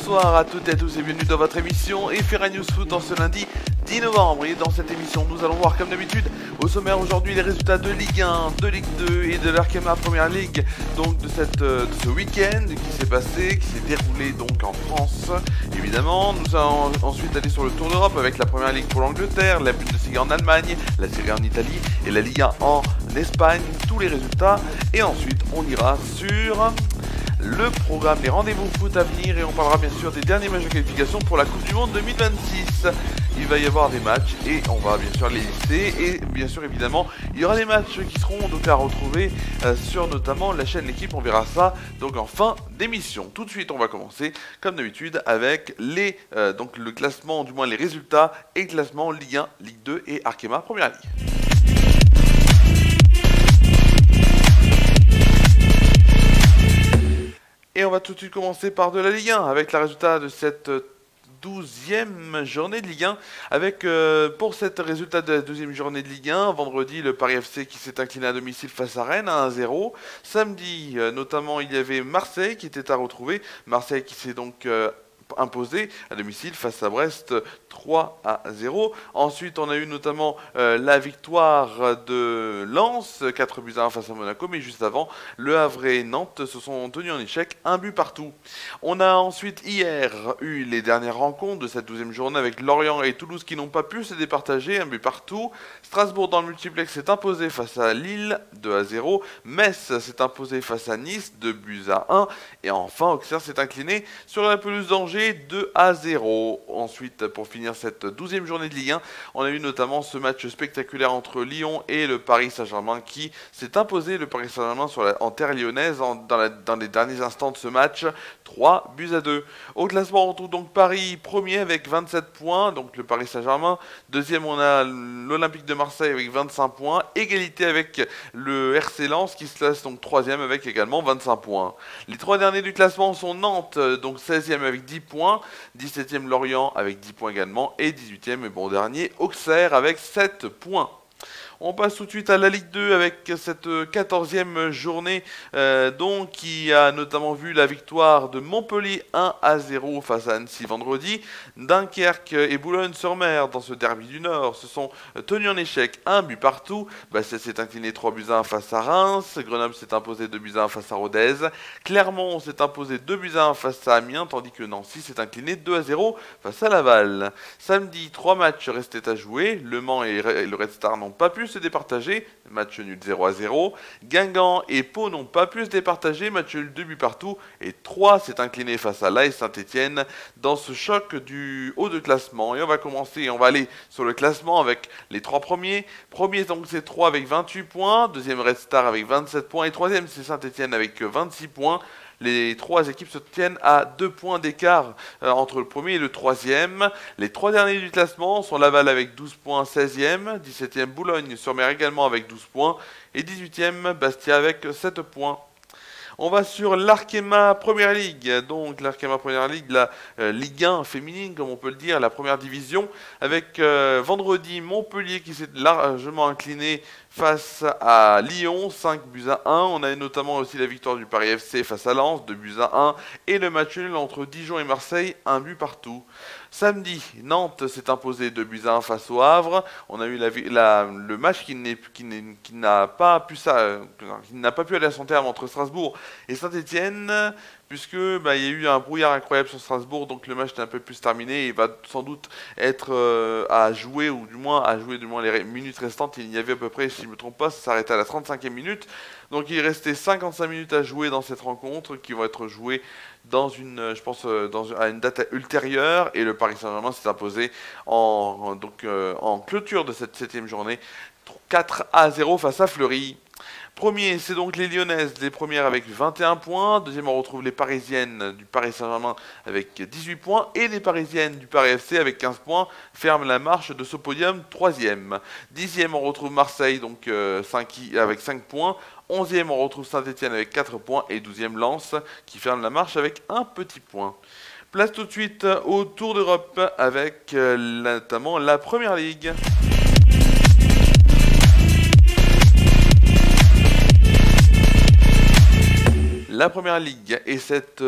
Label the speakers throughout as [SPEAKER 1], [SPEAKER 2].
[SPEAKER 1] Bonsoir à toutes et à tous et bienvenue dans votre émission FR News Foot en ce lundi 10 novembre. Et dans cette émission, nous allons voir comme d'habitude au sommaire aujourd'hui les résultats de Ligue 1, de Ligue 2 et de l'Arkema Première Ligue. Donc de ce week-end qui s'est passé, qui s'est déroulé donc en France. Évidemment, nous allons ensuite aller sur le Tour d'Europe avec la Première Ligue pour l'Angleterre, la Bundesliga en Allemagne, la Serie A en Italie et la Ligue 1 en Espagne. Tous les résultats. Et ensuite, on ira sur le programme, les rendez-vous foot à venir et on parlera bien sûr des derniers matchs de qualification pour la Coupe du Monde 2026. Il va y avoir des matchs et on va bien sûr les lister et bien sûr évidemment il y aura des matchs qui seront donc à retrouver sur notamment la chaîne L'équipe, on verra ça donc en fin d'émission. Tout de suite on va commencer comme d'habitude avec les donc le classement, du moins les résultats et classement Ligue 1, Ligue 2 et Arkema Première Ligue. Et on va tout de suite commencer par de la Ligue 1 avec le résultat de cette 12e journée de Ligue 1 avec pour cette résultat de la 12e journée de Ligue 1, vendredi le Paris FC qui s'est incliné à domicile face à Rennes à 1-0. Samedi notamment il y avait Marseille qui était à retrouver, Marseille qui s'est donc imposé à domicile face à Brest 3-0. Ensuite on a eu notamment la victoire de Lens 4-1 face à Monaco, mais juste avant Le Havre et Nantes se sont tenus en échec, un but partout. On a ensuite hier eu les dernières rencontres de cette 12e journée avec Lorient et Toulouse qui n'ont pas pu se départager, un but partout. Strasbourg dans le multiplex s'est imposé face à Lille 2-0. Metz s'est imposé face à Nice 2-1. Et enfin Auxerre s'est incliné sur la pelouse d'Angers 2-0. Ensuite, pour finir cette 12e journée de Ligue 1, on a eu notamment ce match spectaculaire entre Lyon et le Paris Saint-Germain qui s'est imposé, le Paris Saint-Germain en terre lyonnaise dans les derniers instants de ce match, 3-2. Au classement, on retrouve donc Paris premier avec 27 points, donc le Paris Saint-Germain. Deuxième, on a l'Olympique de Marseille avec 25 points, égalité avec le RC Lens qui se classe donc troisième avec également 25 points. Les trois derniers du classement sont Nantes, donc 16e avec 10 points, 17e Lorient avec 10 points également, et 18e et bon dernier Auxerre avec 7 points. On passe tout de suite à la Ligue 2 avec cette 14e journée donc qui a notamment vu la victoire de Montpellier 1-0 face à Annecy vendredi. Dunkerque et Boulogne-sur-Mer dans ce derby du Nord se sont tenus en échec, un but partout. Bastia s'est incliné 3-1 face à Reims. Grenoble s'est imposé 2-1 face à Rodez. Clermont s'est imposé 2-1 face à Amiens, tandis que Nancy s'est incliné 2-0 face à Laval. Samedi, 3 matchs restaient à jouer. Le Mans et le Red Star n'ont pas pu se départager, match nul 0-0. Guingamp et Pau n'ont pas pu se départager, match nul 2 buts partout. Et 3 s'est incliné face à l'AS Saint-Etienne dans ce choc du haut de classement. Et on va commencer, on va aller sur le classement avec les 3 premiers. Premier donc c'est 3 avec 28 points, deuxième Red Star avec 27 points et troisième c'est Saint-Etienne avec 26 points. Les 3 équipes se tiennent à 2 points d'écart entre le premier et le troisième. Les 3 derniers du classement sont Laval avec 12 points, 16e, 17e Boulogne-sur-Mer également avec 12 points et 18e Bastia avec 7 points. On va sur l'Arkema Première Ligue, donc l'Arkema Première Ligue, la Ligue 1 féminine comme on peut le dire, la première division, avec vendredi Montpellier qui s'est largement incliné face à Lyon, 5-1. On a notamment aussi la victoire du Paris FC face à Lens, 2-1, et le match nul entre Dijon et Marseille, 1 but partout. Samedi, Nantes s'est imposé 2-1 face au Havre. On a eu le match qui n'a pas pu aller à son terme entre Strasbourg et Saint-Etienne, puisque il y a eu un brouillard incroyable sur Strasbourg, donc le match est un peu plus terminé et va sans doute être à jouer, ou du moins les minutes restantes. Il y avait à peu près, si je ne me trompe pas, ça s'arrêtait à la 35e minute. Donc il restait 55 minutes à jouer dans cette rencontre qui va être jouée dans à une date ultérieure, et le Paris Saint-Germain s'est imposé en clôture de cette 7e journée 4-0 face à Fleury. Premier, c'est donc les Lyonnaises, les premières avec 21 points. Deuxième, on retrouve les Parisiennes du Paris Saint-Germain avec 18 points. Et les Parisiennes du Paris FC avec 15 points ferment la marche de ce podium. Troisième. Dixième, on retrouve Marseille donc, avec 5 points. 11e, on retrouve Saint-Etienne avec 4 points. Et 12e, Lens qui ferme la marche avec un petit point. Place tout de suite au Tour d'Europe avec notamment la Première Ligue. la première ligue et cette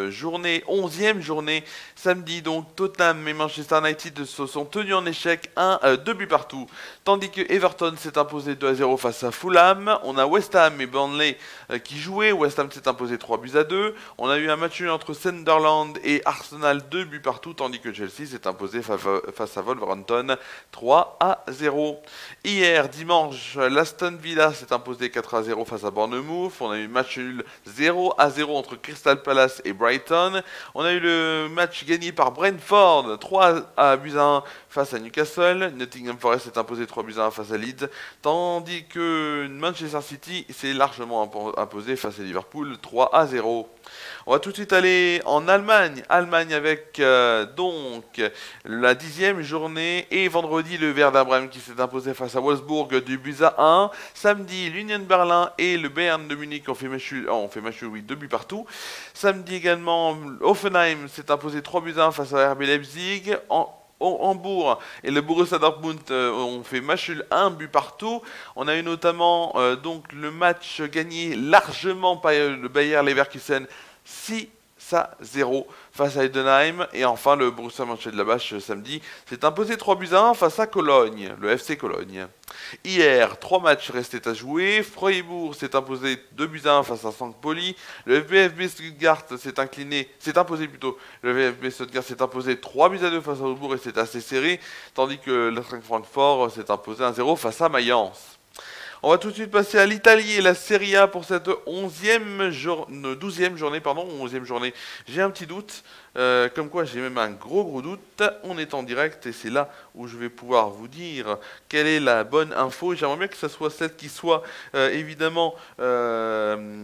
[SPEAKER 1] journée, 11e journée, samedi, donc Tottenham et Manchester United se sont tenus en échec 2 buts partout, tandis que Everton s'est imposé 2-0 face à Fulham. On a West Ham et Burnley qui jouaient, West Ham s'est imposé 3-2. On a eu un match nul entre Sunderland et Arsenal, 2 buts partout, tandis que Chelsea s'est imposé face à Wolverhampton 3-0. Hier, dimanche, l'Aston Villa s'est imposé 4-0 face à Bournemouth. On a eu match nul 0-0 entre Crystal Palace et Brighton. On a eu le match gagné par Brentford 3-1 face à Newcastle. Nottingham Forest s'est imposé 3-1 face à Leeds, tandis que Manchester City s'est largement imposé face à Liverpool 3-0. On va tout de suite aller en Allemagne. Allemagne avec donc la 10e journée et vendredi le Werder Bremen qui s'est imposé face à Wolfsburg du but à 1. Samedi, l'Union Berlin et le Bayern de Munich ont fait match nul, oui, 2 buts partout. Samedi également, Hoffenheim s'est imposé 3-1 face à RB Leipzig. Hambourg et le Borussia Dortmund ont fait match nul 1 but partout. On a eu notamment donc le match gagné largement par le Bayer Leverkusen 6-0 face à Heidenheim. Et enfin le Borussia Mönchengladbach samedi s'est imposé 3-1 face à Cologne, le FC Cologne. Hier, 3 matchs restaient à jouer. Freiburg s'est imposé 2-1 face à St. Pauli. Le VfB Stuttgart Le VfB Stuttgart s'est imposé 3-2 face à Augsbourg et c'est assez serré, tandis que l'Eintracht Francfort s'est imposé 1-0 face à Mayence. On va tout de suite passer à l'Italie et la Serie A pour cette 12e journée. J'ai un petit doute, comme quoi j'ai même un gros doute. On est en direct et c'est là où je vais pouvoir vous dire quelle est la bonne info. J'aimerais bien que ce soit celle qui soit évidemment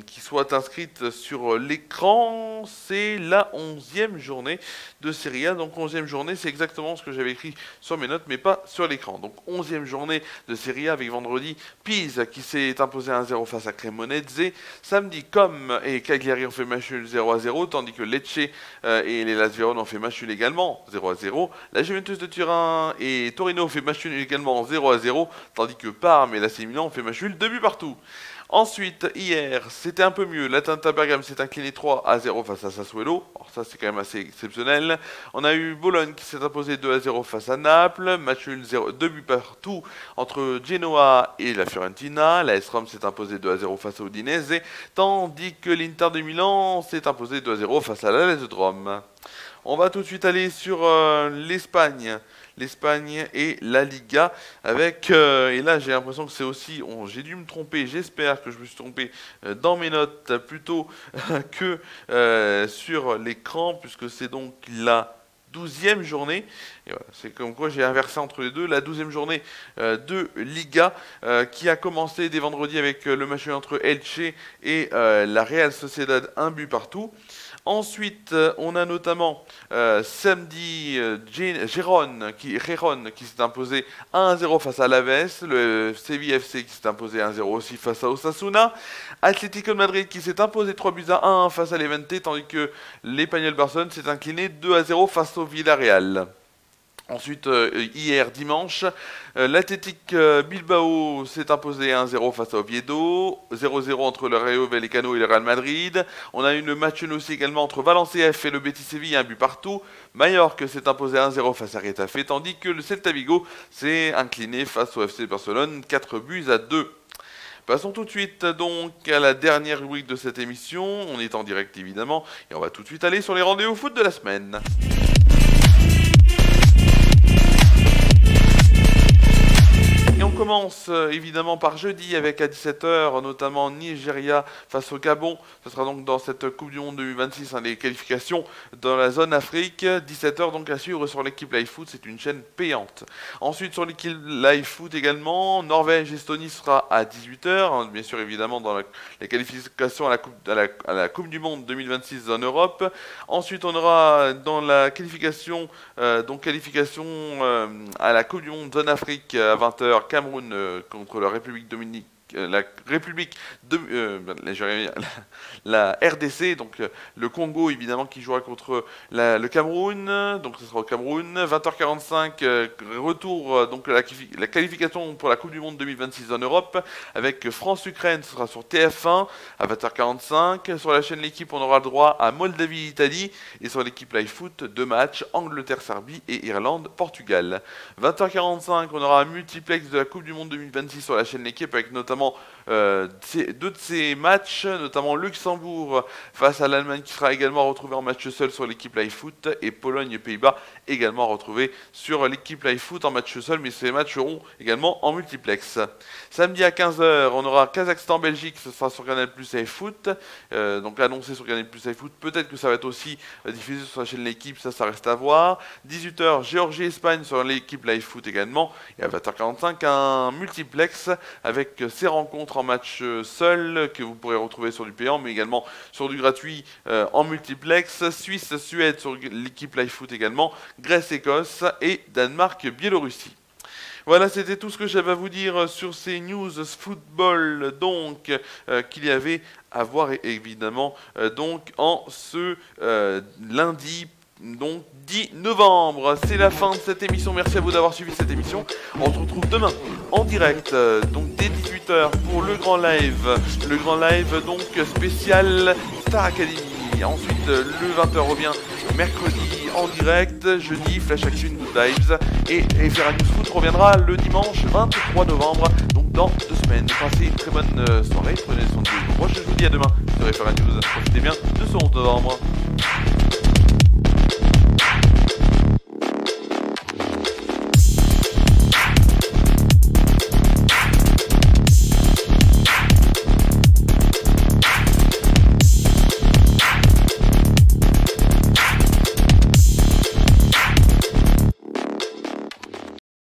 [SPEAKER 1] qui soit inscrite sur l'écran. C'est la 11e journée de Serie A. Donc 11e journée, c'est exactement ce que j'avais écrit sur mes notes, mais pas sur l'écran. Donc 11e journée de Serie A avec vendredi Pise qui s'est imposé 1-0 face à Cremonese. Samedi, Comme et Cagliari ont fait match nul 0-0, tandis que Lecce et les Las Vérone ont fait match nul également 0-0. La Juventus de Turin et Torino ont fait match nul également 0-0, tandis que Parme et l'AC Milan ont fait match nul 2 buts partout. Ensuite, hier, c'était un peu mieux. L'Atalanta Bergame s'est incliné 3-0 face à Sassuolo. Alors ça, c'est quand même assez exceptionnel. On a eu Bologne qui s'est imposé 2-0 face à Naples. Match nul 2 buts partout entre Genoa et la Fiorentina. La AS Rome s'est imposé 2-0 face à Udinese. Tandis que l'Inter de Milan s'est imposé 2-0 face à la Lazio de Rome. On va tout de suite aller sur l'Espagne et la Liga avec et là j'ai l'impression que c'est aussi j'ai dû me tromper, j'espère que je me suis trompé dans mes notes plutôt que sur l'écran, puisque c'est donc la 12e journée, et voilà, c'est comme quoi j'ai inversé entre les deux, la 12e journée de Liga qui a commencé dès vendredi avec le match entre Elche et la Real Sociedad, 1 but partout. Ensuite, on a notamment samedi Gérone qui s'est imposé 1-0 face à l'Aves, le Séville FC qui s'est imposé 1-0 aussi face à Osasuna, Atlético de Madrid qui s'est imposé 3-1 face à l'Levante, tandis que l'Espagnol Barcelone s'est incliné 2-0 face au Villarreal. Ensuite, hier dimanche, l'Athletic Bilbao s'est imposé 1-0 face à Oviedo, 0-0 entre le Rayo Vallecano et le Real Madrid. On a eu le match nul aussi également entre Valencia F et le Betis Séville, un but partout. Mallorca s'est imposé 1-0 face à Getafe, tandis que le Celta Vigo s'est incliné face au FC Barcelone, 4-2. Passons tout de suite donc à la dernière rubrique de cette émission. On est en direct évidemment, et on va tout de suite aller sur les rendez-vous foot de la semaine. Et on commence évidemment par jeudi avec à 17h notamment Nigeria face au Gabon. Ce sera donc dans cette Coupe du Monde 2026 les qualifications dans la zone Afrique. 17h donc à suivre sur l'équipe Live Foot, c'est une chaîne payante. Ensuite sur l'équipe Live Foot également, Norvège-Estonie sera à 18h. Bien sûr évidemment dans les qualifications à la Coupe du Monde 2026 en Europe. Ensuite on aura dans la qualification à la Coupe du Monde zone Afrique à 20h. Cameroun contre la République la République de la RDC, donc le Congo évidemment qui jouera contre le Cameroun, donc ce sera au Cameroun, 20h45, retour donc la qualification pour la Coupe du Monde 2026 en Europe, avec France-Ukraine, ce sera sur TF1 à 20h45, sur la chaîne L'équipe on aura le droit à Moldavie-Italie, et sur l'équipe Live Foot, 2 matchs, Angleterre-Serbie et Irlande-Portugal. 20h45, on aura un multiplex de la Coupe du Monde 2026 sur la chaîne L'équipe, avec notamment deux de ces matchs, notamment Luxembourg face à l'Allemagne qui sera également retrouvé en match seul sur l'équipe Live Foot, et Pologne-Pays-Bas également retrouvé sur l'équipe Live Foot en match seul, mais ces matchs seront également en multiplex. Samedi à 15h, on aura Kazakhstan-Belgique, ce sera sur Canal Plus Live Foot, donc annoncé sur Canal Plus Live Foot, peut-être que ça va être aussi diffusé sur la chaîne L'équipe, ça reste à voir. 18h, Géorgie-Espagne sur l'équipe Live Foot également, et à 20h45, un multiplex avec ces rencontres en match seul que vous pourrez retrouver sur du payant, mais également sur du gratuit en multiplex. Suisse-Suède sur l'équipe Live Foot également, Grèce-Écosse et Danemark-Biélorussie. Voilà, c'était tout ce que j'avais à vous dire sur ces news football donc qu'il y avait à voir évidemment donc en ce lundi. Donc 10 novembre, c'est la fin de cette émission, merci à vous d'avoir suivi cette émission. On se retrouve demain en direct, donc dès 18h pour le grand live donc spécial Star Academy. Ensuite le 20h revient mercredi en direct, jeudi Flash Action Good Vibes, et FR News Foot reviendra le dimanche 23 novembre, donc dans 2 semaines. Passez une très bonne soirée, prenez soin de vous. Moi je vous dis à demain sur FR News, profitez bien de ce 11 novembre.